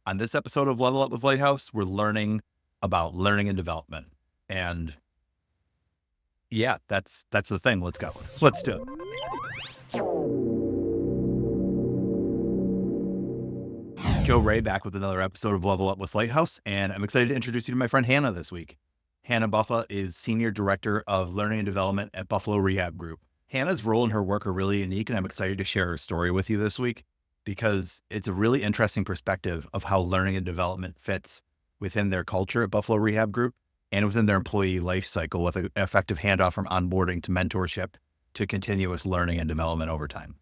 On this episode of Level Up with Lighthouse, we're learning about learning and development. And yeah, that's the thing. Let's go. Let's do it. Joe Ray back with another episode of Level Up with Lighthouse, and I'm excited to introduce you to my friend Hannah this week. Hannah Buffa is Senior Director of Learning and Development at Buffalo Rehab Group. Hannah's role and her work are really unique, and I'm excited to share her story with you this week because it's a really interesting perspective of how learning and development fits within their culture at Buffalo Rehab Group and within their employee life cycle, with an effective handoff from onboarding to mentorship to continuous learning and development over time.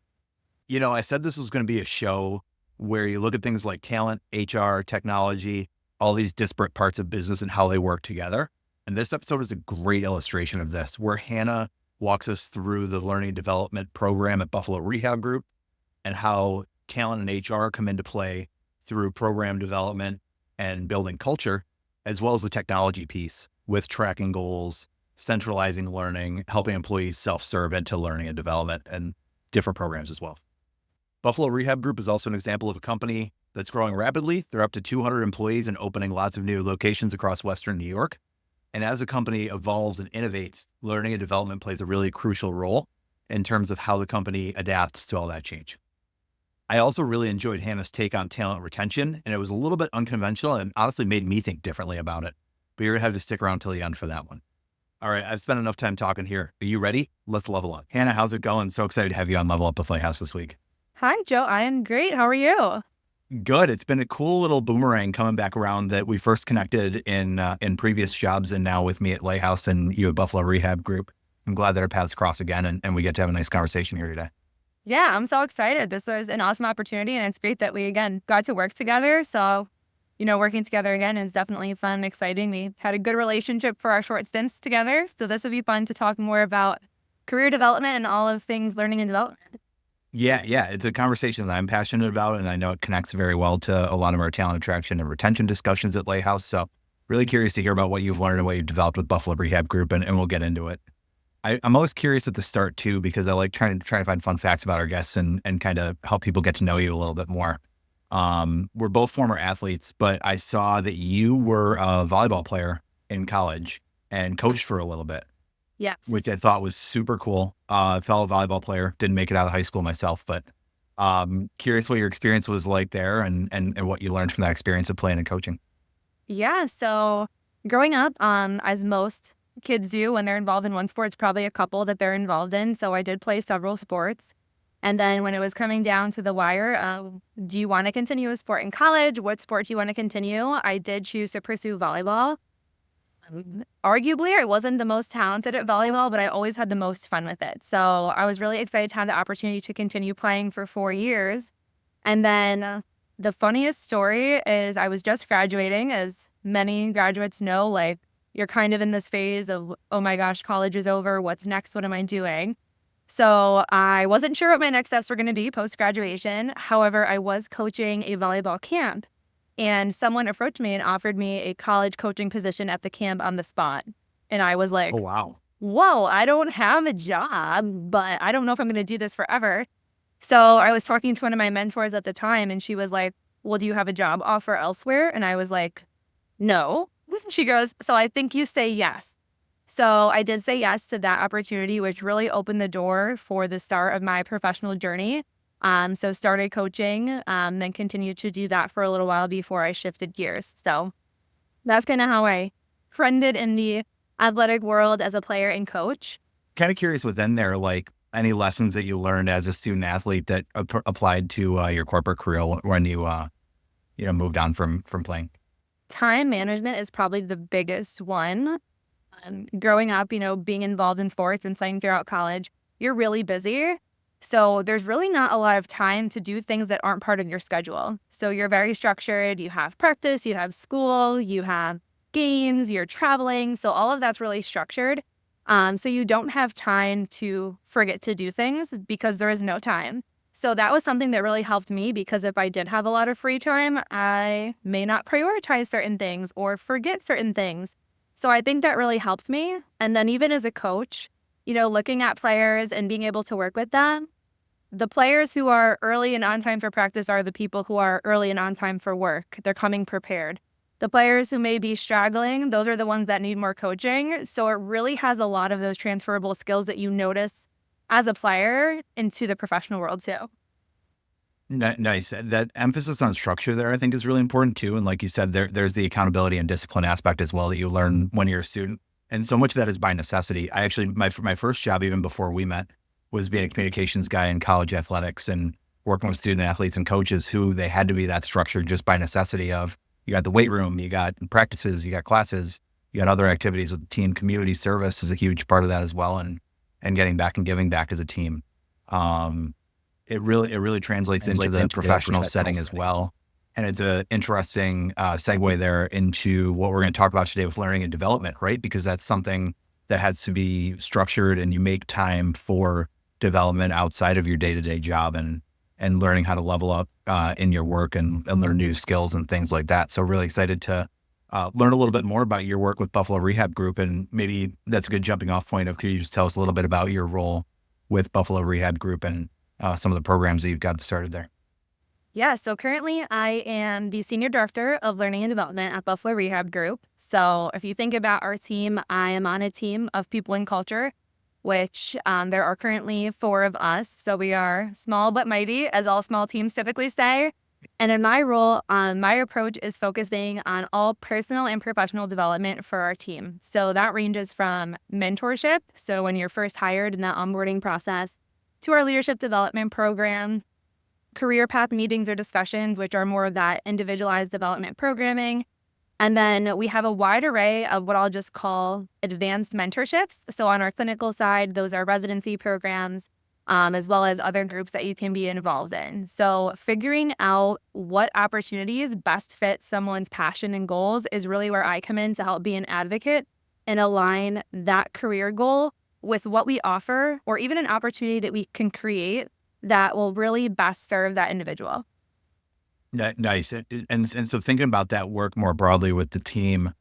You know, I said this was going to be a show where you look at things like talent, HR, technology, all these disparate parts of business and how they work together. And this episode is a great illustration of this, where Hannah walks us through the learning and development program at Buffalo Rehab Group and how talent and HR come into play through program development and building culture, as well as the technology piece with tracking goals, centralizing learning, helping employees self-serve into learning and development and different programs as well. Buffalo Rehab Group is also an example of a company that's growing rapidly. They're up to 200 employees and opening lots of new locations across Western New York. And as the company evolves and innovates, learning and development plays a really crucial role in terms of how the company adapts to all that change. I also really enjoyed Hannah's take on talent retention, and it was a little bit unconventional and honestly made me think differently about it. But you're going to have to stick around till the end for that one. All right, I've spent enough time talking here. Are you ready? Let's level up. Hannah, how's it going? So excited to have you on Level Up with Lighthouse this week. Hi, Joe. I am great. How are you? Good. It's been a cool little boomerang coming back around that we first connected in previous jobs and now with me at Lighthouse and you at Buffalo Rehab Group. I'm glad that our paths cross again and we get to have a nice conversation here today. Yeah, I'm so excited. This was an awesome opportunity, and it's great that we, again, got to work together. So, working together again is definitely fun and exciting. We had a good relationship for our short stints together. So this would be fun to talk more about career development and all of things learning and development. Yeah. It's a conversation that I'm passionate about, and I know it connects very well to a lot of our talent attraction and retention discussions at Lighthouse. So really curious to hear about what you've learned and what you've developed with Buffalo Rehab Group, and we'll get into it. I'm always curious at the start too, because I like trying to find fun facts about our guests and kind of help people get to know you a little bit more. We're both former athletes, but I saw that you were a volleyball player in college and coached for a little bit. Yes. Which I thought was super cool. Fellow volleyball player, didn't make it out of high school myself, but curious what your experience was like there and what you learned from that experience of playing and coaching. Yeah. So growing up, as most kids do when they're involved in one sport, it's probably a couple that they're involved in. So I did play several sports. And then when it was coming down to the wire, do you want to continue a sport in college? What sport do you want to continue? I did choose to pursue volleyball. Arguably, I wasn't the most talented at volleyball, but I always had the most fun with it. So I was really excited to have the opportunity to continue playing for 4 years. And then the funniest story is I was just graduating. As many graduates know, like, you're kind of in this phase of, oh my gosh, college is over. What's next? What am I doing? So I wasn't sure what my next steps were going to be post-graduation. However, I was coaching a volleyball camp. And someone approached me and offered me a college coaching position at the camp on the spot. And I was like, oh, wow. Whoa, I don't have a job, but I don't know if I'm going to do this forever. So I was talking to one of my mentors at the time, and she was like, well, do you have a job offer elsewhere? And I was like, no. She goes, so I think you say yes. So I did say yes to that opportunity, which really opened the door for the start of my professional journey. So started coaching, then continued to do that for a little while before I shifted gears. So that's kind of how I friended in the athletic world as a player and coach. Kind of curious within there, like any lessons that you learned as a student athlete that applied to your corporate career when you moved on from playing. Time management is probably the biggest one. Growing up, being involved in sports and playing throughout college, you're really busy. So there's really not a lot of time to do things that aren't part of your schedule. So you're very structured. You have practice, you have school, you have games, you're traveling. So all of that's really structured. So you don't have time to forget to do things because there is no time. So that was something that really helped me, because if I did have a lot of free time, I may not prioritize certain things or forget certain things. So I think that really helped me. And then even as a coach, looking at players and being able to work with them, The players who are early and on time for practice are the people who are early and on time for work. They're coming prepared. The players who may be straggling, those are the ones that need more coaching. So it really has a lot of those transferable skills that you notice as a player into the professional world too. Nice. That emphasis on structure there, I think, is really important too. And like you said, there's the accountability and discipline aspect as well that you learn when you're a student. And so much of that is by necessity. I actually, my first job, even before we met, was being a communications guy in college athletics and working with student athletes and coaches who they had to be that structured just by necessity of, you got the weight room, you got practices, you got classes, you got other activities with the team. Community service is a huge part of that as well. And getting back and giving back as a team. It really translates into the professional setting as well. And it's an interesting segue there into what we're going to talk about today with learning and development, right? Because that's something that has to be structured, and you make time for development outside of your day-to-day job and learning how to level up in your work and learn new skills and things like that. So really excited to learn a little bit more about your work with Buffalo Rehab Group. And maybe that's a good jumping off point of, could you just tell us a little bit about your role with Buffalo Rehab Group and some of the programs that you've got started there? Yeah, so currently I am the Senior Director of Learning and Development at Buffalo Rehab Group. So if you think about our team, I am on a team of people and culture, which there are currently 4 of us. So we are small but mighty, as all small teams typically say. And in my role, my approach is focusing on all personal and professional development for our team. So that ranges from mentorship, so when you're first hired in that onboarding process, to our leadership development program, career path meetings or discussions, which are more of that individualized development programming. And then we have a wide array of what I'll just call advanced mentorships. So on our clinical side, those are residency programs, as well as other groups that you can be involved in. So figuring out what opportunities best fit someone's passion and goals is really where I come in to help be an advocate and align that career goal with what we offer, or even an opportunity that we can create that will really best serve that individual. Nice. And so thinking about that work more broadly with the team,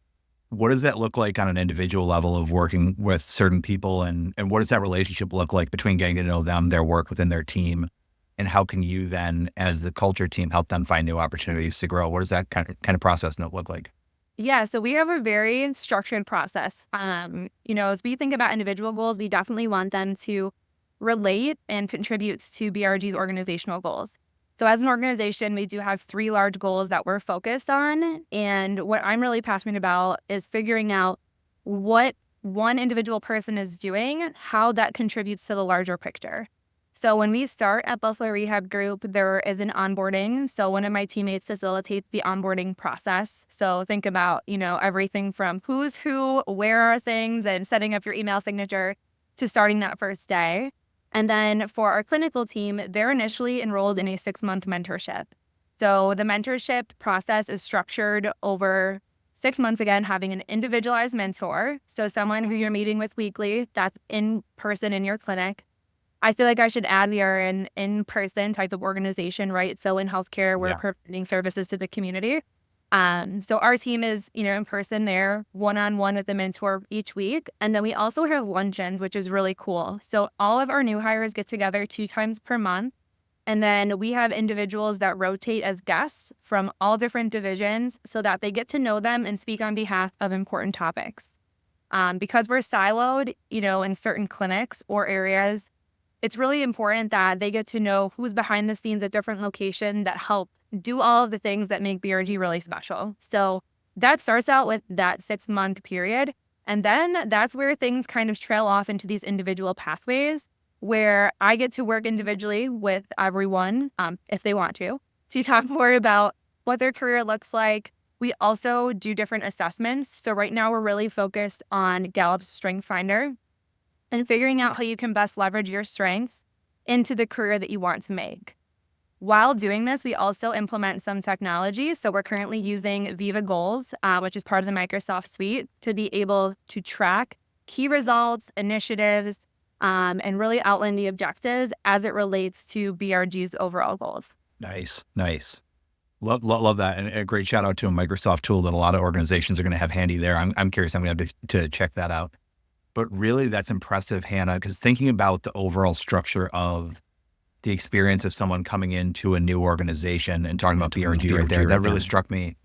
what does that look like on an individual level of working with certain people? And what does that relationship look like between getting to know them, their work within their team? And how can you then, as the culture team, help them find new opportunities to grow? What does that kind of process look like? Yeah, so we have a very structured process. As we think about individual goals, we definitely want them to relate and contribute to BRG's organizational goals. So as an organization, we do have 3 large goals that we're focused on. And what I'm really passionate about is figuring out what one individual person is doing, how that contributes to the larger picture. So when we start at Buffalo Rehab Group, there is an onboarding. So one of my teammates facilitates the onboarding process. So think about, everything from who's who, where are things, and setting up your email signature to starting that first day. And then for our clinical team, they're initially enrolled in a 6-month mentorship. So the mentorship process is structured over 6 months, again, having an individualized mentor. So someone who you're meeting with weekly, that's in person in your clinic. I feel like I should add, we are an in-person type of organization, right? So in healthcare, we're providing services to the community. So our team is, in person there, one-on-one with the mentor each week. And then we also have luncheons, which is really cool. So all of our new hires get together 2 times per month. And then we have individuals that rotate as guests from all different divisions so that they get to know them and speak on behalf of important topics. Because we're siloed, in certain clinics or areas, it's really important that they get to know who's behind the scenes at different locations that help do all of the things that make BRG really special. So that starts out with that 6-month period. And then that's where things kind of trail off into these individual pathways where I get to work individually with everyone, if they want to talk more about what their career looks like. We also do different assessments. So right now we're really focused on Gallup's Strength Finder and figuring out how you can best leverage your strengths into the career that you want to make. While doing this, we also implement some technology. So we're currently using Viva Goals, which is part of the Microsoft suite, to be able to track key results, initiatives, and really outline the objectives as it relates to BRG's overall goals. Nice. Love that. And a great shout out to a Microsoft tool that a lot of organizations are going to have handy there. I'm curious. I'm going to have to check that out. But really, that's impressive, Hannah, because thinking about the overall structure of the experience of someone coming into a new organization and talking about BRG right there. That really struck me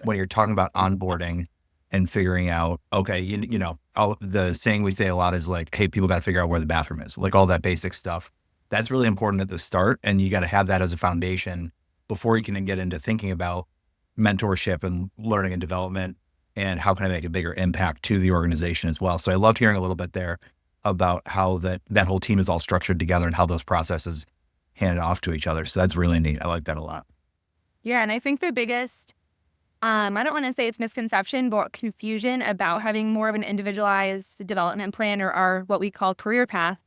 when you're talking about onboarding and figuring out, okay, the saying we say a lot is like, hey, people got to figure out where the bathroom is, like all that basic stuff. That's really important at the start. And you got to have that as a foundation before you can get into thinking about mentorship and learning and development and how can I make a bigger impact to the organization as well. So I loved hearing a little bit there about how that whole team is all structured together and how those processes hand off to each other. So that's really neat. I like that a lot. Yeah, and I think the biggest, I don't want to say it's misconception, but confusion about having more of an individualized development plan or what we call career path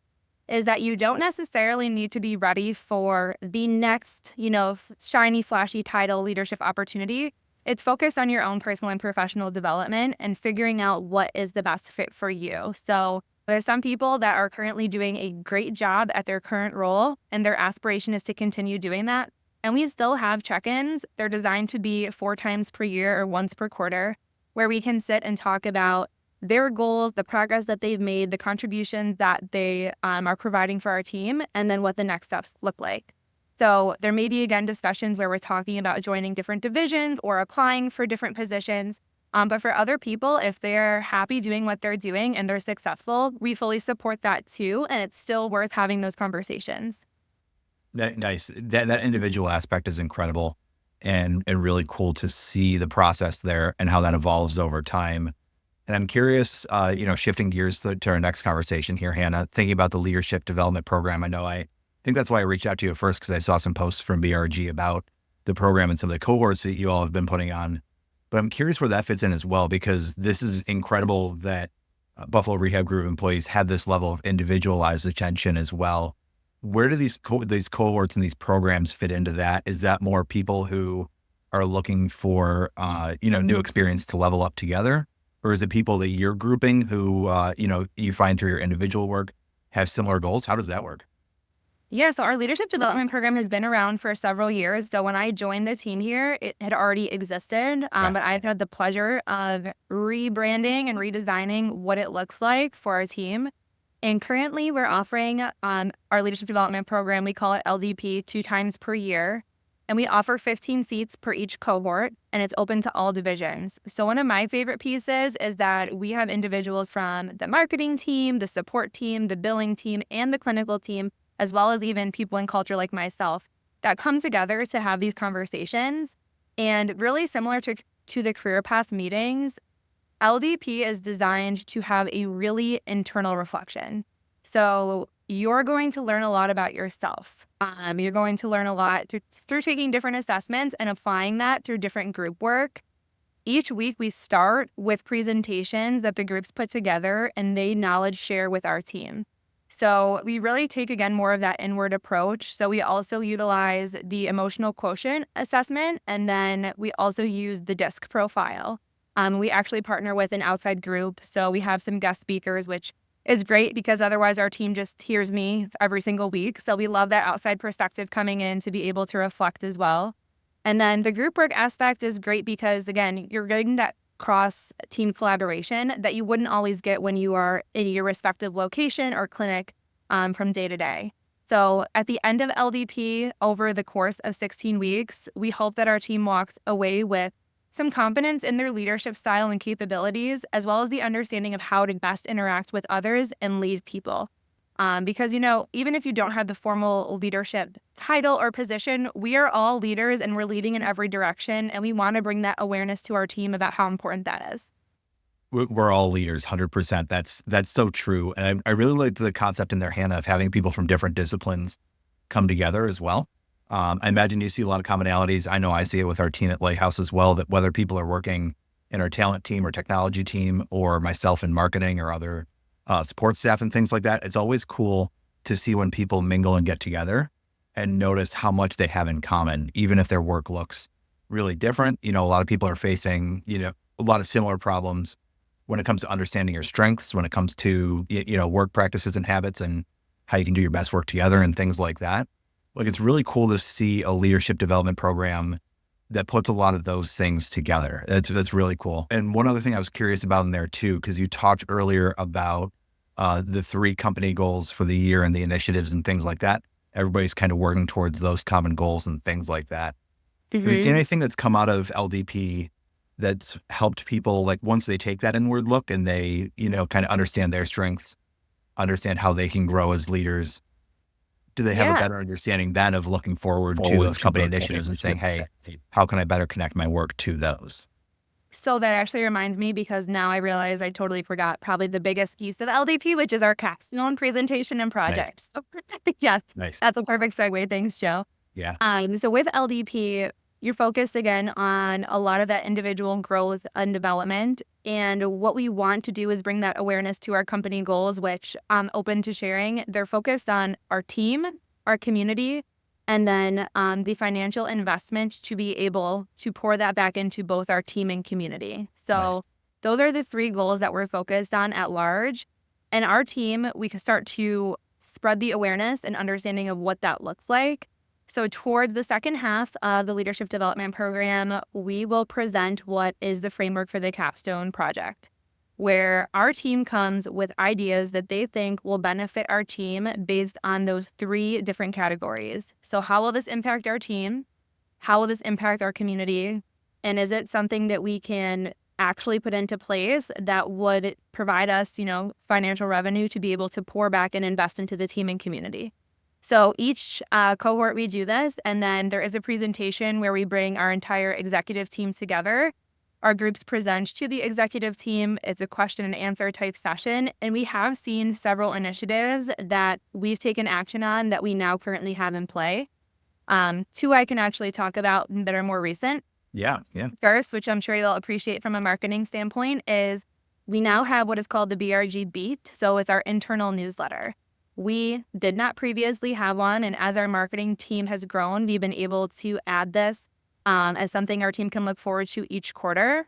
is that you don't necessarily need to be ready for the next, shiny, flashy title leadership opportunity. It's focused on your own personal and professional development and figuring out what is the best fit for you. So there's some people that are currently doing a great job at their current role, and their aspiration is to continue doing that. And we still have check-ins. They're designed to be 4 times per year or once per quarter, where we can sit and talk about their goals, the progress that they've made, the contributions that they are providing for our team, and then what the next steps look like. So there may be, again, discussions where we're talking about joining different divisions or applying for different positions. But for other people, if they're happy doing what they're doing and they're successful, we fully support that too. And it's still worth having those conversations. Nice. That individual aspect is incredible and really cool to see the process there and how that evolves over time. And I'm curious, shifting gears to our next conversation here, Hannah, thinking about the leadership development program. I think that's why I reached out to you first, because I saw some posts from BRG about the program and some of the cohorts that you all have been putting on. But I'm curious where that fits in as well, because this is incredible that Buffalo Rehab Group employees have this level of individualized attention as well. Where do these cohorts and these programs fit into that? Is that more people who are looking for, new experience to level up together? Or is it people that you're grouping who, you find through your individual work have similar goals? How does that work? Yeah, so our leadership development program has been around for several years. So when I joined the team here, it had already existed, but I've had the pleasure of rebranding and redesigning what it looks like for our team. And currently we're offering our leadership development program, we call it LDP, 2 times per year. And we offer 15 seats per each cohort, and it's open to all divisions. So one of my favorite pieces is that we have individuals from the marketing team, the support team, the billing team, and the clinical team, as well as even people in culture like myself, that come together to have these conversations. And really similar to the career path meetings, LDP is designed to have a really internal reflection. So you're going to learn a lot about yourself. You're going to learn a lot through taking different assessments and applying that through different group work. Each week we start with presentations that the groups put together and they knowledge share with our team. So we really take, again, more of that inward approach. So we also utilize the emotional quotient assessment, and then we also use the DISC profile. We actually partner with an outside group. So we have some guest speakers, which is great because otherwise our team just hears me every single week. So we love that outside perspective coming in to be able to reflect as well. And then the group work aspect is great because, again, you're getting that cross-team collaboration that you wouldn't always get when you are in your respective location or clinic from day to day. So at the end of LDP, over the course of 16 weeks, we hope that our team walks away with some confidence in their leadership style and capabilities, as well as the understanding of how to best interact with others and lead people. Because, even if you don't have the formal leadership title or position, we are all leaders and we're leading in every direction. And we want to bring that awareness to our team about how important that is. We're all leaders, 100%. That's so true. And I really like the concept in there, Hannah, of having people from different disciplines come together as well. I imagine you see a lot of commonalities. I know I see it with our team at Lighthouse as well, that whether people are working in our talent team or technology team or myself in marketing or other support staff and things like that, it's always cool to see when people mingle and get together and notice how much they have in common, even if their work looks really different. A lot of people are facing, a lot of similar problems when it comes to understanding your strengths, when it comes to, work practices and habits and how you can do your best work together and things like that. Like, it's really cool to see a leadership development program that puts a lot of those things together. That's really cool. And one other thing I was curious about in there too, because you talked earlier about the 3 company goals for the year and the initiatives and things like that. everybody's kind of working towards those common goals and things like that. Have you seen Hmm. anything that's come out of LDP that's helped people, like once they take that inward look and they, kind of understand their strengths, understand how they can grow as leaders? Do they have a Yeah. better understanding then of looking forward to those company initiatives and saying, hey, how can I better connect my work to those? So that actually reminds me, because now I realize I totally forgot probably the biggest piece of LDP, which is our capstone presentation and Nice. projects. So, yes, Nice. that's a perfect segue. Thanks, Joe. Yeah. So with LDP, you're focused again on a lot of that individual growth and development. And what we want to do is bring that awareness to our company goals, which I'm open to sharing. They're focused on our team, our community, and then the financial investment to be able to pour that back into both our team and community. Nice. So those are the three goals that we're focused on at large. And our team, we can start to spread the awareness and understanding of what that looks like. So towards the second half of the leadership development program, we will present what is the framework for the capstone project, where our team comes with ideas that they think will benefit our team based on those three different categories. So how will this impact our team? How will this impact our community? And is it something that we can actually put into place that would provide us, financial revenue to be able to pour back and invest into the team and community? So each cohort, we do this, and then there is a presentation where we bring our entire executive team together. Our groups present to the executive team. It's a question and answer type session, and we have seen several initiatives that we've taken action on that we now currently have in play. Two I can actually talk about that are more recent. Yeah. Yeah. First, which I'm sure you'll appreciate from a marketing standpoint, is we now have what is called the BRG Beat. So it's our internal newsletter. We did not previously have one, and as our marketing team has grown, we've been able to add this as something our team can look forward to each quarter.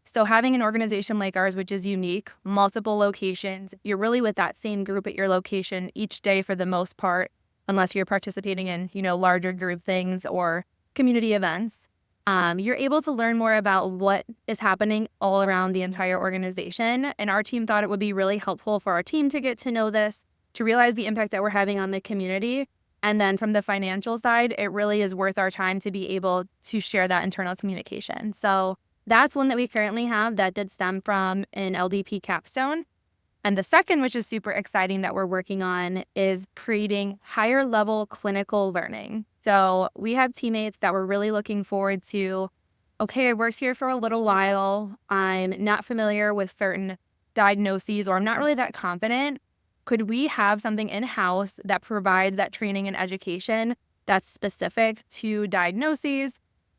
So having an organization like ours, which is unique, multiple locations, you're really with that same group at your location each day for the most part, unless you're participating in, larger group things or community events. You're able to learn more about what is happening all around the entire organization. And our team thought it would be really helpful for our team to get to know this, to realize the impact that we're having on the community. And then from the financial side, it really is worth our time to be able to share that internal communication. So that's one that we currently have that did stem from an LDP capstone. And the second, which is super exciting that we're working on, is creating higher level clinical learning. So we have teammates that we're really looking forward to. Okay, I worked here for a little while. I'm not familiar with certain diagnoses, or I'm not really that confident. Could we have something in-house that provides that training and education that's specific to diagnoses?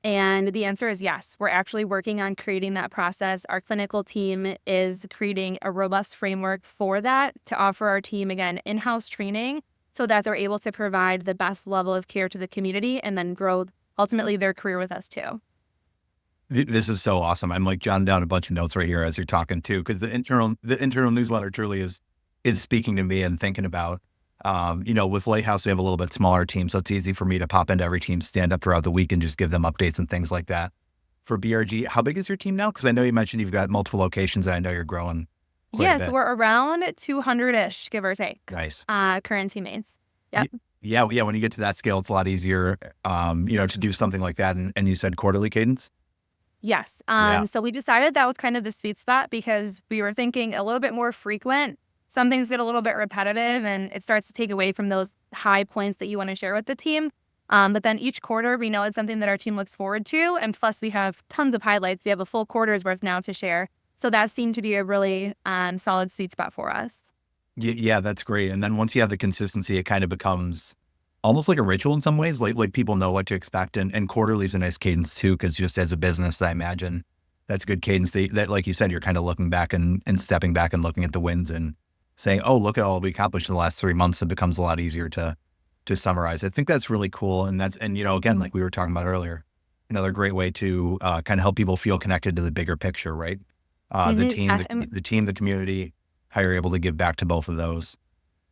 And the answer is yes. We're actually working on creating that process. Our clinical team is creating a robust framework for that to offer our team, again, in-house training so that they're able to provide the best level of care to the community and then grow ultimately their career with us too. This is so awesome. I'm like jotting down a bunch of notes right here as you're talking too, because the internal newsletter truly is speaking to me and thinking about, with Lighthouse, we have a little bit smaller team, so it's easy for me to pop into every team, stand up throughout the week and just give them updates and things like that. For BRG, how big is your team now? Because I know you mentioned you've got multiple locations and I know you're growing quite a Yes, bit. we're around 200-ish, give or take, Nice. current teammates. Y- Yep. Yeah. Yeah. When you get to that scale, it's a lot easier, to do something like that. And you said quarterly cadence? Yes. Yeah. So we decided that was kind of the sweet spot because we were thinking a little bit more frequent. Some things get a little bit repetitive and it starts to take away from those high points that you want to share with the team. But then each quarter, we know it's something that our team looks forward to. And plus, we have tons of highlights. We have a full quarter's worth now to share. So that seemed to be a really solid sweet spot for us. Yeah, that's great. And then once you have the consistency, it kind of becomes almost like a ritual in some ways. Like people know what to expect, and quarterly is a nice cadence too. Because just as a business, I imagine that's good cadence. That, like you said, you're kind of looking back and stepping back and looking at the wins and saying, "Oh, look at all we accomplished in the last 3 months." It becomes a lot easier to summarize. I think that's really cool, and again, like we were talking about earlier, another great way to kind of help people feel connected to the bigger picture, right? The Mhm. team, the community, how you're able to give back to both of those.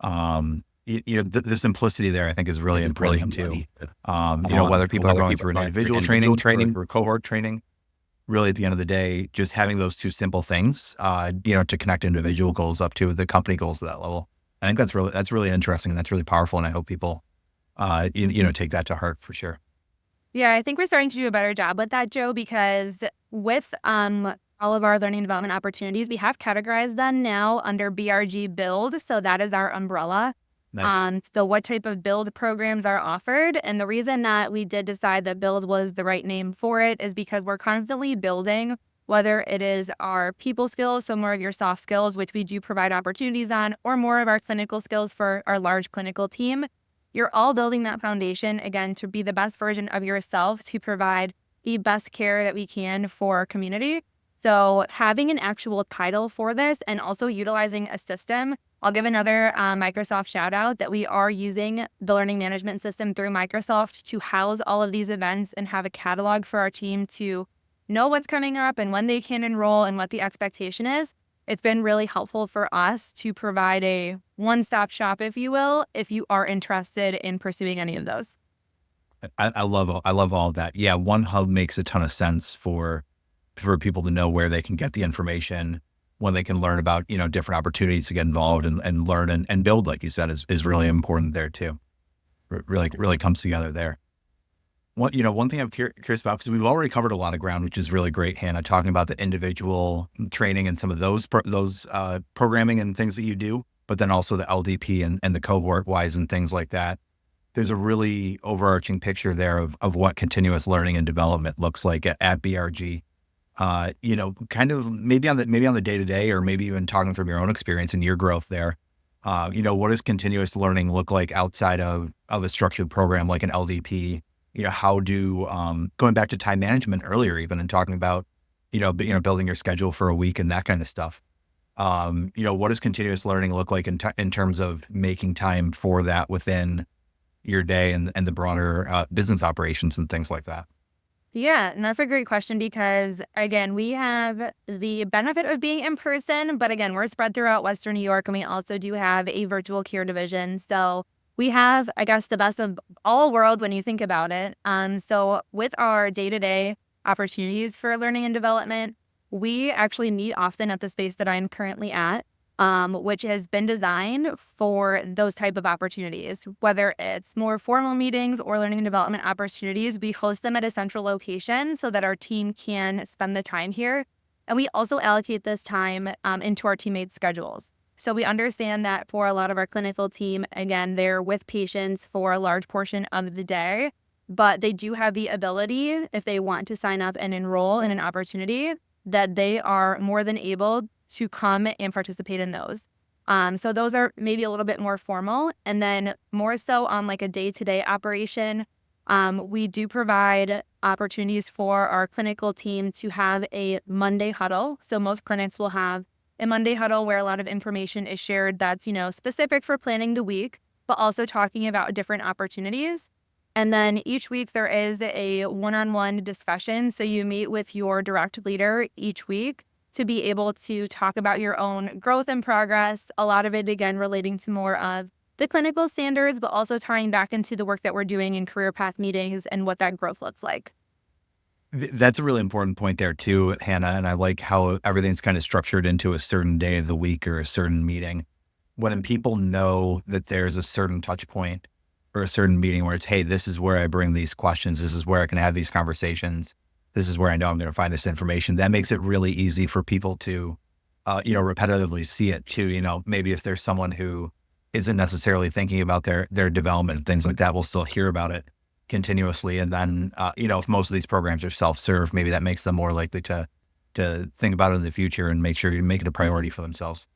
The simplicity there, I think, is really important too. Whether people are going through an individual training or cohort training, really at the end of the day, just having those two simple things, to connect individual goals up to the company goals at that level. I think that's really interesting. And that's really powerful. And I hope people take that to heart for sure. Yeah, I think we're starting to do a better job with that, Joe, because with all of our learning and development opportunities, we have categorized them now under BRG Build. So that is our umbrella. Nice. So what type of build programs are offered? And the reason that we did decide that build was the right name for it is because we're constantly building, whether it is our people skills, so more of your soft skills, which we do provide opportunities on, or more of our clinical skills for our large clinical team. You're all building that foundation, again, to be the best version of yourself to provide the best care that we can for our community. So having an actual title for this and also utilizing a system, I'll give another Microsoft shout out that we are using the learning management system through Microsoft to house all of these events and have a catalog for our team to know what's coming up and when they can enroll and what the expectation is. It's been really helpful for us to provide a one-stop shop, if you will, if you are interested in pursuing any of those. I love all of that. Yeah, one hub makes a ton of sense for people to know where they can get the information, when they can learn about different opportunities to get involved and learn and build, like you said, is really important there too. Really comes together there. One thing I'm curious about, because we've already covered a lot of ground, which is really great, Hannah, talking about the individual training and some of those programming and things that you do, but then also the LDP and the cohort wise and things like that. There's a really overarching picture there of what continuous learning and development looks like at BRG. Kind of maybe on the day to day, or maybe even talking from your own experience and your growth there. What does continuous learning look like outside of a structured program like an LDP? How do going back to time management earlier, even, and talking about building your schedule for a week and that kind of stuff. What does continuous learning look like in terms of making time for that within your day and the broader business operations and things like that? Yeah, and that's a great question because, again, we have the benefit of being in person, but again, we're spread throughout Western New York and we also do have a virtual care division. So we have, I guess, the best of all worlds when you think about it. So with our day-to-day opportunities for learning and development, we actually meet often at the space that I'm currently at, which has been designed for those type of opportunities. Whether it's more formal meetings or learning and development opportunities, we host them at a central location so that our team can spend the time here. And we also allocate this time into our teammates' schedules. So we understand that for a lot of our clinical team, again, they're with patients for a large portion of the day, but they do have the ability, if they want to sign up and enroll in an opportunity, that they are more than able to come and participate in those. So those are maybe a little bit more formal. And then more so on like a day-to-day operation, we do provide opportunities for our clinical team to have a Monday huddle. So most clinics will have a Monday huddle where a lot of information is shared that's, specific for planning the week, but also talking about different opportunities. And then each week there is a one-on-one discussion. So you meet with your direct leader each week to be able to talk about your own growth and progress. A lot of it, again, relating to more of the clinical standards, but also tying back into the work that we're doing in career path meetings and what that growth looks like. That's a really important point there too, Hannah. And I like how everything's kind of structured into a certain day of the week or a certain meeting. When people know that there's a certain touch point or a certain meeting where it's, hey, this is where I bring these questions. This is where I can have these conversations. This is where I know I'm going to find this information. That makes it really easy for people to, repetitively see it too. Maybe if there's someone who isn't necessarily thinking about their development and things like that, will still hear about it continuously. And then, if most of these programs are self-serve, maybe that makes them more likely to think about it in the future and make sure you make it a priority for themselves.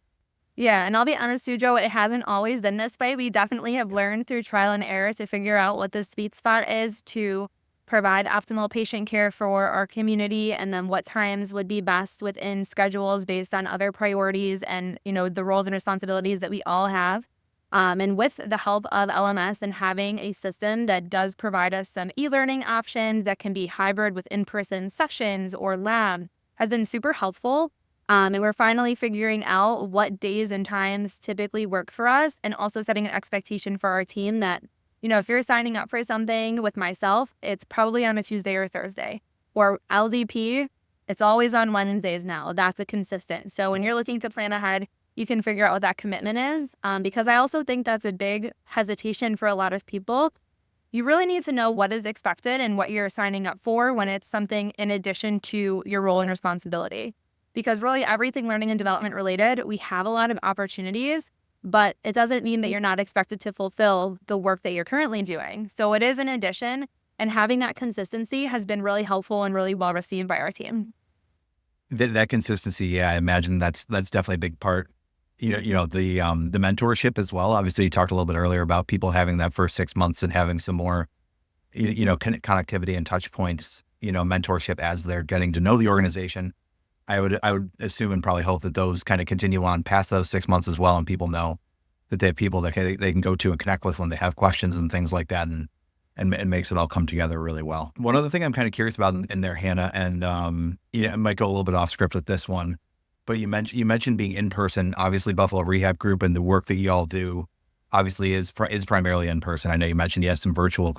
Yeah, and I'll be honest too, Joe, it hasn't always been this way. We definitely have learned through trial and error to figure out what the sweet spot is to provide optimal patient care for our community, and then what times would be best within schedules based on other priorities and, the roles and responsibilities that we all have. And with the help of LMS and having a system that does provide us some e-learning options that can be hybrid with in-person sessions or lab has been super helpful. And we're finally figuring out what days and times typically work for us, and also setting an expectation for our team that, if you're signing up for something with myself, it's probably on a Tuesday or Thursday. Or LDP, it's always on Wednesdays now. That's a consistent. So when you're looking to plan ahead, you can figure out what that commitment is. Because I also think that's a big hesitation for a lot of people you really need to know what is expected and what you're signing up for when it's something in addition to your role and responsibility. Because really everything learning and development related, we have a lot of opportunities, but it doesn't mean that you're not expected to fulfill the work that you're currently doing. So it is an addition, and having that consistency has been really helpful and really well received by our team. That consistency, yeah, I imagine that's definitely a big part. The mentorship as well. Obviously, you talked a little bit earlier about people having that first 6 months and having some more, connectivity and touch points. Mentorship as they're getting to know the organization. I would assume and probably hope that those kind of continue on past those 6 months as well, and people know that they have people that they can go to and connect with when they have questions and things like that, and it makes it all come together really well. One other thing I'm kind of curious about in there, Hannah, and it might go a little bit off script with this one, but you mentioned being in person. Obviously, Buffalo Rehab Group and the work that you all do obviously is primarily in person. I know you mentioned you have some virtual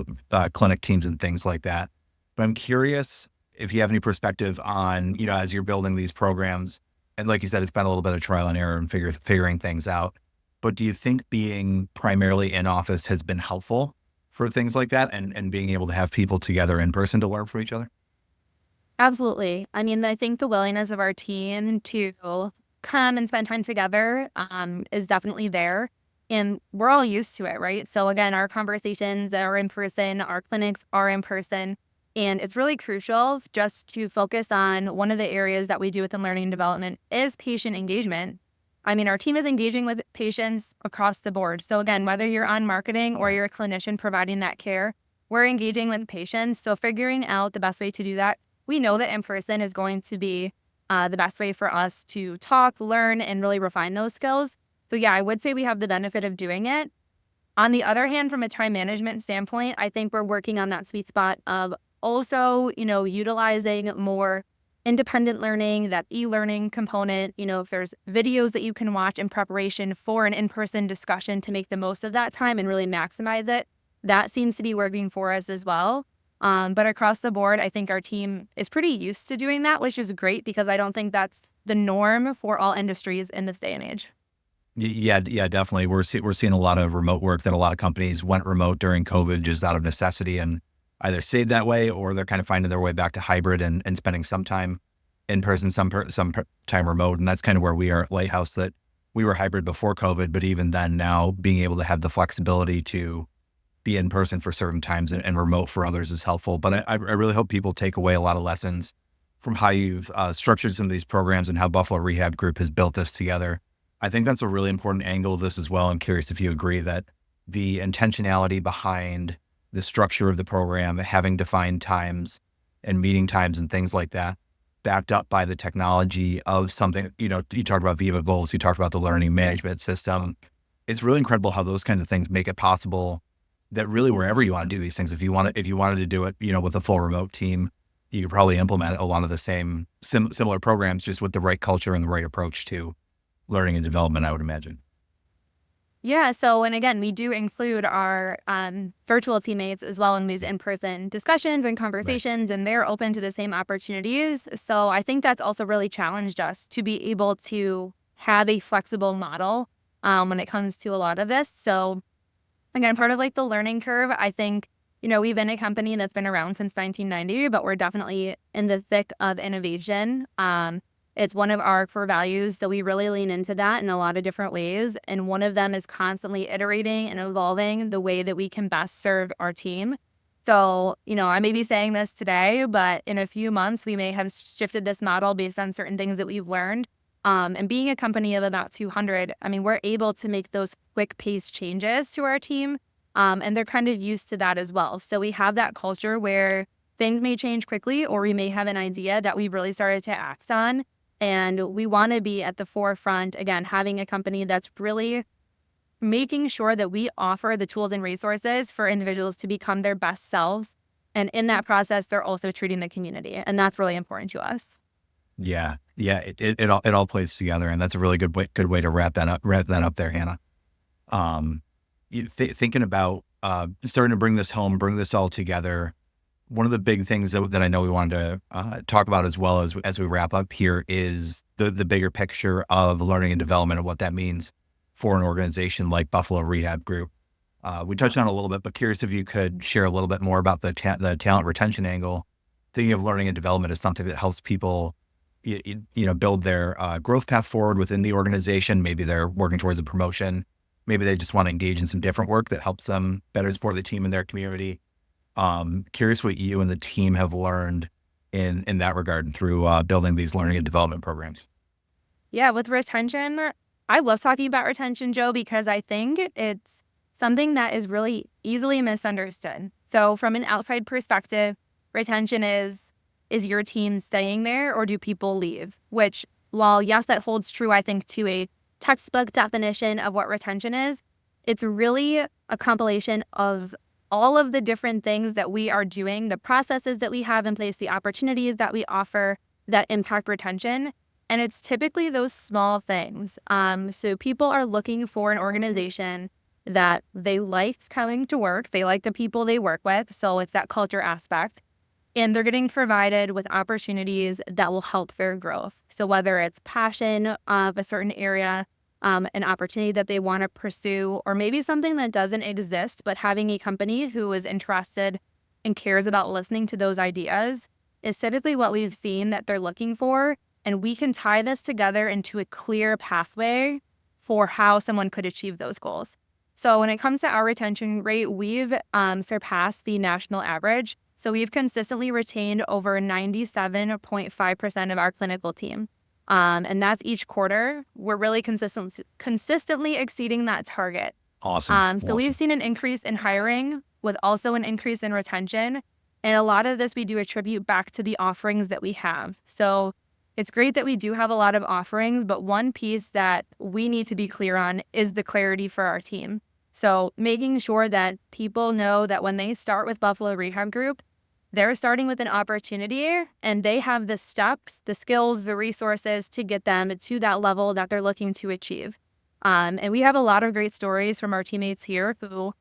clinic teams and things like that, but I'm curious if you have any perspective on, as you're building these programs, and like you said, it's been a little bit of trial and error and figuring things out. But do you think being primarily in office has been helpful for things like that, and being able to have people together in person to learn from each other? Absolutely. I mean, I think the willingness of our team to come and spend time together is definitely there. And we're all used to it, right? So, again, our conversations are in person, our clinics are in person. And it's really crucial just to focus on one of the areas that we do within learning and development is patient engagement. I mean, our team is engaging with patients across the board. So, again, whether you're on marketing or Yeah. you're a clinician providing that care, we're engaging with patients. So, figuring out the best way to do that, we know that in person is going to be the best way for us to talk, learn, and really refine those skills. So, yeah, I would say we have the benefit of doing it. On the other hand, from a time management standpoint, I think we're working on that sweet spot of also, utilizing more independent learning, that e-learning component. If there's videos that you can watch in preparation for an in-person discussion to make the most of that time and really maximize it, that seems to be working for us as well. But across the board, I think our team is pretty used to doing that, which is great because I don't think that's the norm for all industries in this day and age. Yeah, yeah, definitely. We're seeing a lot of remote work that a lot of companies went remote during COVID just out of necessity, and either stayed that way or they're kind of finding their way back to hybrid, and spending some time in person, time remote. And that's kind of where we are at Lighthouse, that we were hybrid before COVID, but even then now being able to have the flexibility to be in person for certain times, and remote for others is helpful. But I really hope people take away a lot of lessons from how you've structured some of these programs and how Buffalo Rehab Group has built this together. I think that's a really important angle of this as well. I'm curious if you agree that the intentionality behind the structure of the program, having defined times and meeting times and things like that, backed up by the technology of something, you talked about Viva Goals, you talked about the learning management system. It's really incredible how those kinds of things make it possible that really wherever you want to do these things, if you wanted to do it, with a full remote team, you could probably implement a lot of the same similar programs, just with the right culture and the right approach to learning and development, I would imagine. Yeah. So, and again, we do include our virtual teammates as well in these in-person discussions and Right. conversations, and they're open to the same opportunities. So, I think that's also really challenged us to be able to have a flexible model when it comes to a lot of this. So, again, part of like the learning curve, I think, we've been a company that's been around since 1990, but we're definitely in the thick of innovation. It's one of our core values that we really lean into that in a lot of different ways. And one of them is constantly iterating and evolving the way that we can best serve our team. So, I may be saying this today, but in a few months, we may have shifted this model based on certain things that we've learned. And being a company of about 200, I mean, we're able to make those quick pace changes to our team. And they're kind of used to that as well. So we have that culture where things may change quickly, or we may have an idea that we've really started to act on. And we want to be at the forefront, again, having a company that's really making sure that we offer the tools and resources for individuals to become their best selves. And in that process, they're also treating the community. And that's really important to us. Yeah, yeah, it all plays together, and that's a really good way to wrap that up there, Hannah. Um, thinking about starting to bring this home, bring this all together. One of the big things that I know we wanted to talk about as well as we wrap up here is the bigger picture of learning and development and what that means for an organization like Buffalo Rehab Group. We touched on it a little bit, but curious if you could share a little bit more about the talent retention angle. Thinking of learning and development as something that helps people, build their growth path forward within the organization. Maybe they're working towards a promotion. Maybe they just want to engage in some different work that helps them better support the team in their community. Curious what you and the team have learned in that regard through building these learning and development programs. Yeah, with retention, I love talking about retention, Joe, because I think it's something that is really easily misunderstood. So from an outside perspective, retention is your team staying there or do people leave? Which, while yes, that holds true, I think, to a textbook definition of what retention is, it's really a compilation of all of the different things that we are doing, the processes that we have in place, the opportunities that we offer that impact retention. And it's typically those small things. So people are looking for an organization that they like coming to work. They like the people they work with. So it's that culture aspect. And they're getting provided with opportunities that will help their growth. So whether it's passion of a certain area, an opportunity that they want to pursue, or maybe something that doesn't exist, but having a company who is interested and cares about listening to those ideas is typically what we've seen that they're looking for. And we can tie this together into a clear pathway for how someone could achieve those goals. So when it comes to our retention rate, we've surpassed the national average. So we've consistently retained over 97.5% of our clinical team. And that's each quarter. We're really consistently exceeding that target. Awesome. So we've seen an increase in hiring with also an increase in retention. And a lot of this we do attribute back to the offerings that we have. So it's great that we do have a lot of offerings, but one piece that we need to be clear on is the clarity for our team. So making sure that people know that when they start with Buffalo Rehab Group, they're starting with an opportunity and they have the steps, the skills, the resources to get them to that level that they're looking to achieve. And we have a lot of great stories from our teammates here who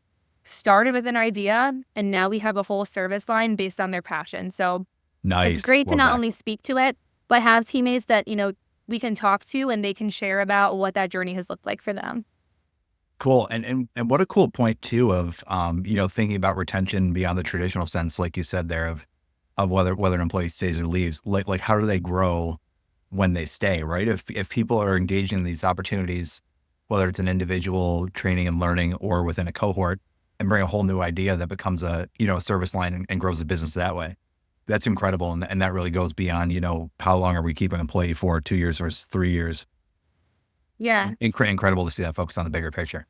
started with an idea and now we have a whole service line based on their passion. So Nice. it's great to Love not that. only speak to it, but have teammates that, we can talk to and they can share about what that journey has looked like for them. Cool. And what a cool point too of, thinking about retention beyond the traditional sense, like you said there of whether an employee stays or leaves, like how do they grow when they stay, right? If people are engaging in these opportunities, whether it's an individual training and learning or within a cohort, and bring a whole new idea that becomes a service line and grows the business that way. That's incredible. And that really goes beyond, how long are we keeping an employee for, 2 years versus 3 years? Yeah. Incredible to see that focus on the bigger picture.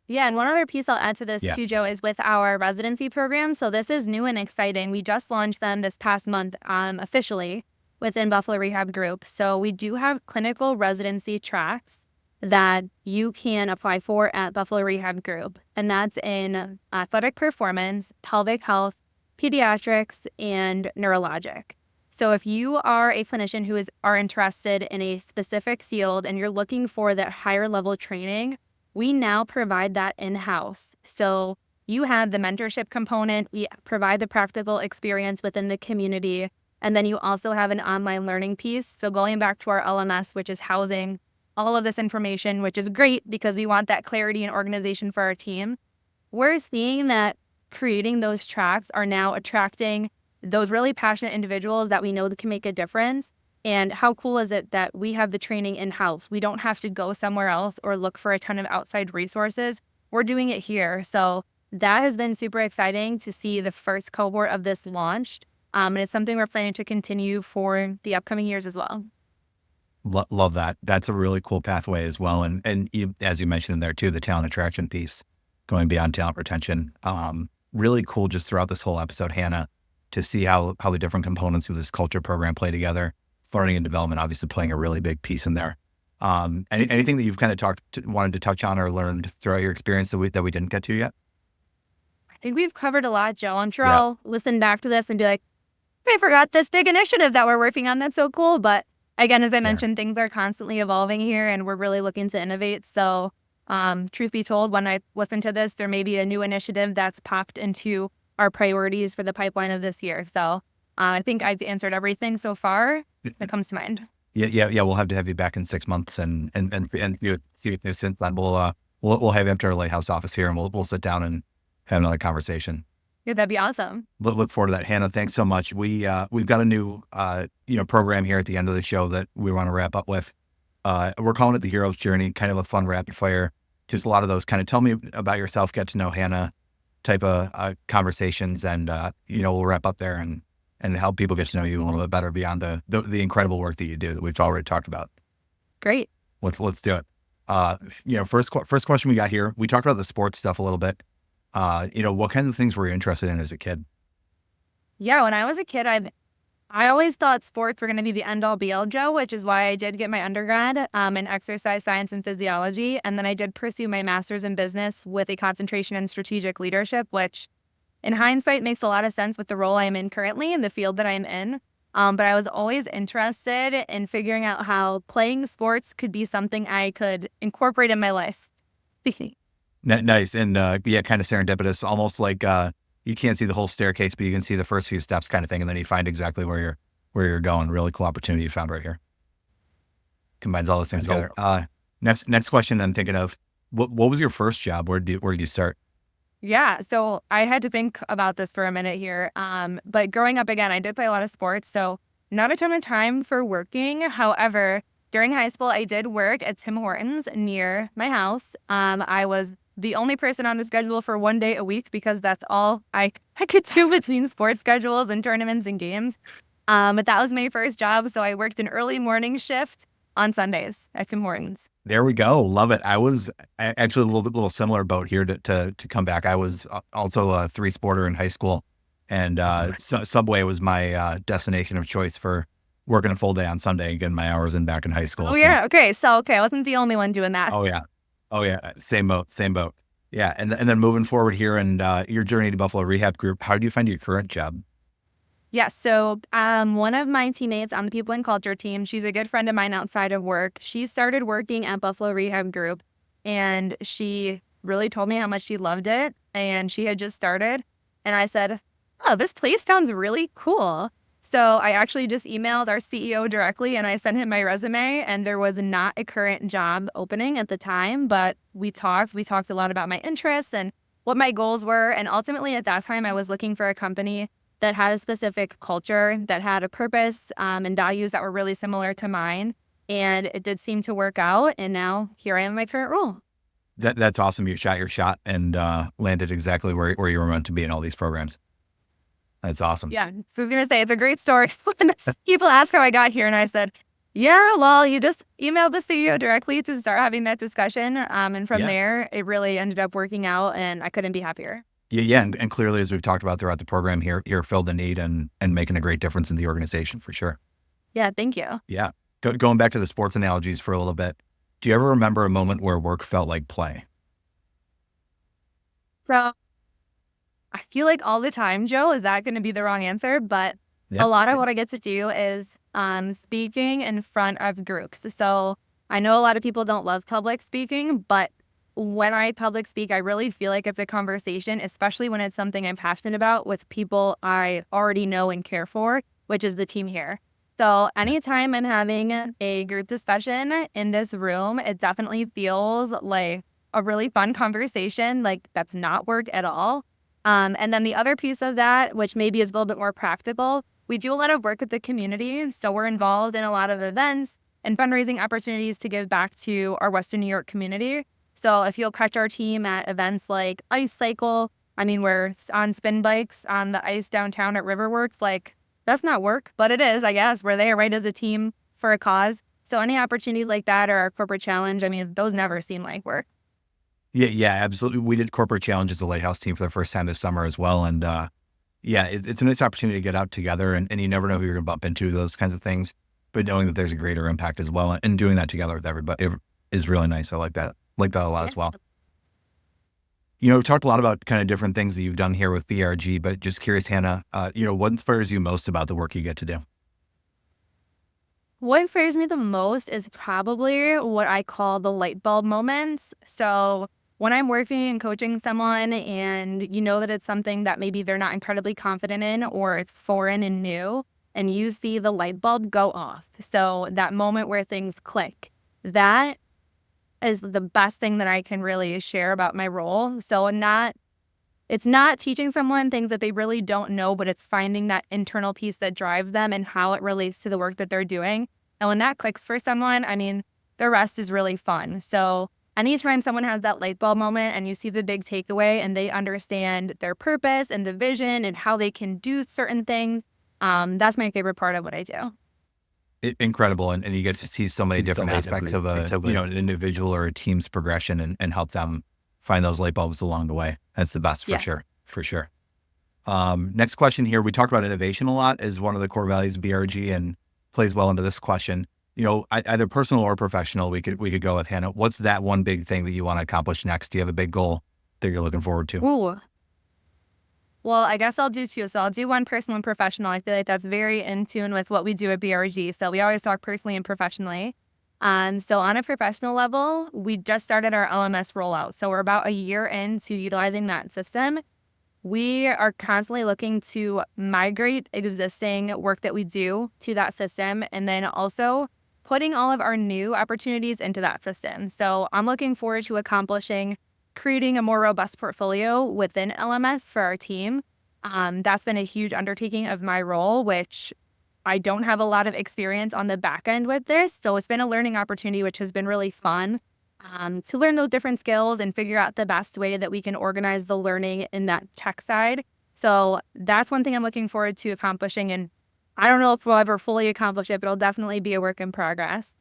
Yeah. And one other piece I'll add to this Yeah. too, Joe, is with our residency program. So this is new and exciting. We just launched them this past month officially within Buffalo Rehab Group. So we do have clinical residency tracks that you can apply for at Buffalo Rehab Group. And that's in athletic performance, pelvic health, pediatrics, and neurologic. So if you are a clinician who are interested in a specific field and you're looking for that higher level training, we now provide that in-house. So you have the mentorship component, we provide the practical experience within the community, and then you also have an online learning piece. So going back to our LMS, which is housing all of this information, which is great because we want that clarity and organization for our team. We're seeing that creating those tracks are now attracting those really passionate individuals that we know that can make a difference. And how cool is it that we have the training in-house? We don't have to go somewhere else or look for a ton of outside resources. We're doing it here. So that has been super exciting to see the first cohort of this launched. And it's something we're planning to continue for the upcoming years as well. Love that. That's a really cool pathway as well. And you, as you mentioned in there too, the talent attraction piece, going beyond talent retention. Really cool just throughout this whole episode, Hannah, to see how the different components of this culture program play together. Learning and development obviously playing a really big piece in there. Anything that you've kind of wanted to touch on or learned throughout your experience that we didn't get to yet? I think we've covered a lot, Joe. I'm sure I'll listen back to this and be like, I forgot this big initiative that we're working on. That's so cool. But again, as I mentioned, things are constantly evolving here and we're really looking to innovate. So truth be told, when I listen to this, there may be a new initiative that's popped into our priorities for the pipeline of this year. So I think I've answered everything so far that comes to mind. Yeah. We'll have to have you back in 6 months and since then We'll have you up to our Lighthouse office here, and we'll sit down and have another conversation. Yeah, that'd be awesome. Look forward to that, Hannah. Thanks so much. We've got a new program here at the end of the show that we want to wrap up with. We're calling it the Hero's Journey, kind of a fun rapid fire. Just a lot of those kind of tell me about yourself, get to know Hannah type of conversations, and we'll wrap up there and help people get to know you a little bit better beyond the incredible work that you do that we've already talked about. Great. Let's do it. First question we got here. We talked about the sports stuff a little bit. What kinds of things were you interested in as a kid? Yeah, when I was a kid, I always thought sports were going to be the end all be all, Joe, which is why I did get my undergrad in exercise science and physiology. And then I did pursue my master's in business with a concentration in strategic leadership, which in hindsight makes a lot of sense with the role I'm in currently and the field that I'm in. But I was always interested in figuring out how playing sports could be something I could incorporate in my life. Nice. And kind of serendipitous, almost like you can't see the whole staircase, but you can see the first few steps kind of thing. And then you find exactly where you're going. Really cool opportunity you found right here. Combines all those things together. Next question I'm thinking of, what was your first job? Where did you start? Yeah, so I had to think about this for a minute here. But growing up, again, I did play a lot of sports, so not a ton of time for working. However, during high school, I did work at Tim Hortons near my house. I was the only person on the schedule for 1 day a week because that's all I could do between sports schedules and tournaments and games. But that was my first job, so I worked an early morning shift on Sundays at Tim Hortons. There we go. Love it. I was actually a little similar boat here to come back. I was also a 3-sporter in high school, and Subway was my destination of choice for working a full day on Sunday and getting my hours in back in high school. Oh, yeah. Okay. I wasn't the only one doing that. Oh yeah. Same boat. Yeah. And then moving forward here and your journey to Buffalo Rehab Group, how do you find your current job? Yeah, so one of my teammates on the People and Culture team, she's a good friend of mine outside of work. She started working at Buffalo Rehab Group, and she really told me how much she loved it, and she had just started. And I said, oh, this place sounds really cool. So I actually just emailed our CEO directly, and I sent him my resume, and there was not a current job opening at the time, but we talked a lot about my interests and what my goals were. And ultimately at that time, I was looking for a company that had a specific culture, that had a purpose and values that were really similar to mine. And it did seem to work out. And now here I am in my current role. That's awesome. You shot your shot and landed exactly where you were meant to be in all these programs. That's awesome. Yeah. So I was going to say, it's a great story. When people ask how I got here, and I said, yeah, well, you just emailed the CEO directly to start having that discussion. And from there, it really ended up working out, and I couldn't be happier. Yeah. And clearly, as we've talked about throughout the program here, you're filled the need and making a great difference in the organization for sure. Yeah. Thank you. Yeah. Going back to the sports analogies for a little bit. Do you ever remember a moment where work felt like play? So I feel like all the time, Joe, is that going to be the wrong answer? But a lot of what I get to do is speaking in front of groups. So I know a lot of people don't love public speaking, but when I public speak, I really feel like it's a conversation, especially when it's something I'm passionate about with people I already know and care for, which is the team here. So anytime I'm having a group discussion in this room, it definitely feels like a really fun conversation, like that's not work at all. And then the other piece of that, which maybe is a little bit more practical, we do a lot of work with the community. So we're involved in a lot of events and fundraising opportunities to give back to our Western New York community. So if you'll catch our team at events like lifecycle, we're on spin bikes on the ice downtown at Riverworks, like that's not work, but it is, I guess. We're there right as a team for a cause. So any opportunities like that or our corporate challenge, those never seem like work. Yeah, absolutely. We did corporate challenge as a Lighthouse team for the first time this summer as well. And it's a nice opportunity to get out together and you never know who you're going to bump into, those kinds of things. But knowing that there's a greater impact as well and doing that together with everybody is really nice. I like that. Like that a lot as well. We've talked a lot about kind of different things that you've done here with BRG, but just curious, Hannah, what inspires you most about the work you get to do? What inspires me the most is probably what I call the light bulb moments. So when I'm working and coaching someone and you know that it's something that maybe they're not incredibly confident in or it's foreign and new, and you see the light bulb go off. So that moment where things click, that is the best thing that I can really share about my role. So it's not teaching someone things that they really don't know, but it's finding that internal piece that drives them and how it relates to the work that they're doing. And when that clicks for someone, I mean, the rest is really fun. So anytime someone has that light bulb moment and you see the big takeaway and they understand their purpose and the vision and how they can do certain things, that's my favorite part of what I do. Incredible. And you get to see so many different aspects of an individual or a team's progression and help them find those light bulbs along the way. That's the best for Yes. sure. For sure. Next question here. We talked about innovation a lot as one of the core values of BRG and plays well into this question. Either personal or professional, we could go with Hannah. What's that one big thing that you want to accomplish next? Do you have a big goal that you're looking forward to? Ooh. Well, I guess I'll do two. So I'll do one personal and professional. I feel like that's very in tune with what we do at BRG. So we always talk personally and professionally. And so on a professional level, we just started our LMS rollout. So we're about a year into utilizing that system. We are constantly looking to migrate existing work that we do to that system and then also putting all of our new opportunities into that system. So I'm looking forward to accomplishing creating a more robust portfolio within LMS for our team. That's been a huge undertaking of my role, which I don't have a lot of experience on the back end with this. So it's been a learning opportunity, which has been really fun to learn those different skills and figure out the best way that we can organize the learning in that tech side. So that's one thing I'm looking forward to accomplishing. And I don't know if we'll ever fully accomplish it, but it'll definitely be a work in progress.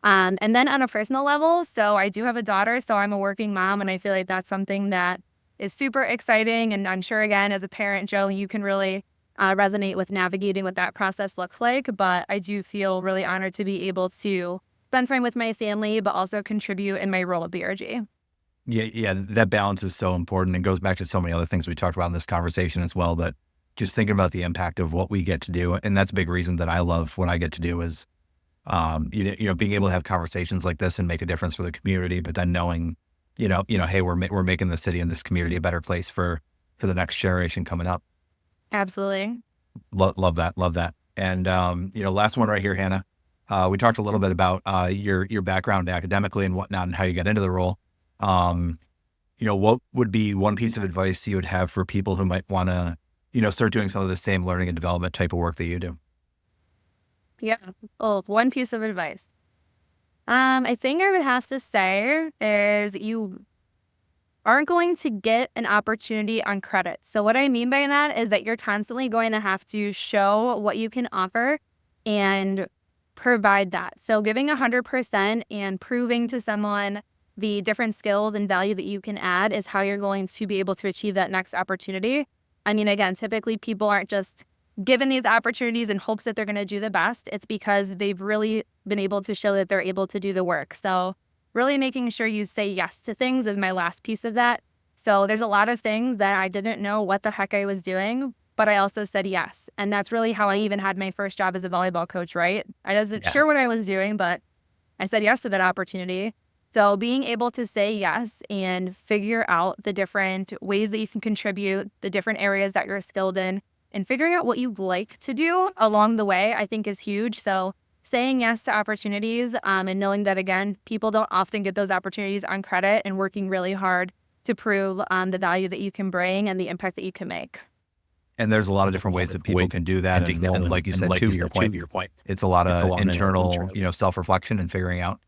And then on a personal level, so I do have a daughter, so I'm a working mom, and I feel like that's something that is super exciting. And I'm sure, again, as a parent, Joe, you can really resonate with navigating what that process looks like. But I do feel really honored to be able to spend time with my family, but also contribute in my role at BRG. Yeah, that balance is so important and goes back to so many other things we talked about in this conversation as well. But just thinking about the impact of what we get to do, and that's a big reason that I love what I get to do is, being able to have conversations like this and make a difference for the community. But then knowing, hey, we're making the city and this community a better place for the next generation coming up. Absolutely. Love that. And last one right here, Hannah. We talked a little bit about your background academically and whatnot and how you got into the role. What would be one piece of advice you would have for people who might want to, start doing some of the same learning and development type of work that you do? Yeah. Oh, one piece of advice. I think I would have to say is you aren't going to get an opportunity on credit. So what I mean by that is that you're constantly going to have to show what you can offer and provide that. So giving 100% and proving to someone the different skills and value that you can add is how you're going to be able to achieve that next opportunity. I mean, again, typically people aren't just given these opportunities in hopes that they're going to do the best. It's because they've really been able to show that they're able to do the work. So really making sure you say yes to things is my last piece of that. So there's a lot of things that I didn't know what the heck I was doing, but I also said yes. And that's really how I even had my first job as a volleyball coach, right? I wasn't sure what I was doing, but I said yes to that opportunity. So being able to say yes and figure out the different ways that you can contribute, the different areas that you're skilled in, and figuring out what you'd like to do along the way, I think is huge. So saying yes to opportunities and knowing that, again, people don't often get those opportunities on credit and working really hard to prove the value that you can bring and the impact that you can make. And there's a lot of different ways that people can do that. And like you said, to your point, it's a lot of internal, self-reflection and figuring out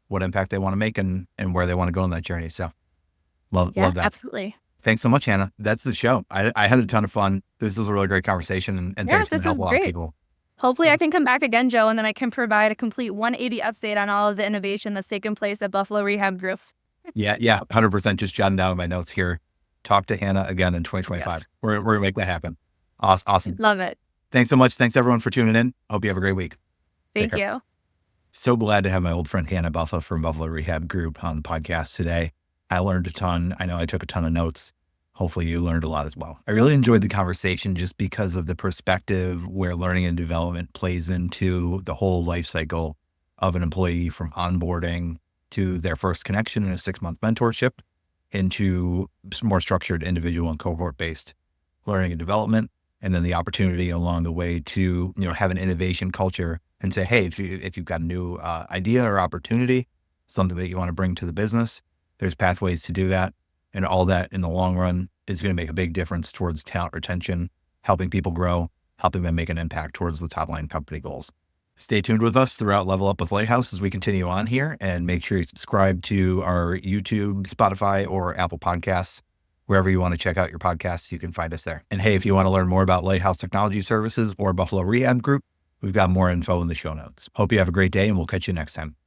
what impact they want to make and where they want to go on that journey. So love that. Absolutely. Thanks so much, Hannah. That's the show. I had a ton of fun. This was a really great conversation and thanks for helping a lot of people. Hopefully I can come back again, Joe, and then I can provide a complete 180 update on all of the innovation that's taken place at Buffalo Rehab Group. Yeah, 100%. Just jotting down my notes here. Talk to Hannah again in 2025. Yes. We're going to make that happen. Awesome. Love it. Thanks so much. Thanks everyone for tuning in. Hope you have a great week. Thank you. So glad to have my old friend Hannah Buffa from Buffalo Rehab Group on the podcast today. I learned a ton. I know I took a ton of notes. Hopefully you learned a lot as well. I really enjoyed the conversation just because of the perspective where learning and development plays into the whole life cycle of an employee, from onboarding to their first connection in a 6-month mentorship into more structured individual and cohort-based learning and development. And then the opportunity along the way to, have an innovation culture and say, hey, if you've got a new idea or opportunity, something that you want to bring to the business, there's pathways to do that. And all that in the long run is going to make a big difference towards talent retention, helping people grow, helping them make an impact towards the top line company goals. Stay tuned with us throughout Level Up with Lighthouse as we continue on here, and make sure you subscribe to our YouTube, Spotify, or Apple Podcasts. Wherever you want to check out your podcasts, you can find us there. And hey, if you want to learn more about Lighthouse Technology Services or Buffalo Rehab Group, we've got more info in the show notes. Hope you have a great day, and we'll catch you next time.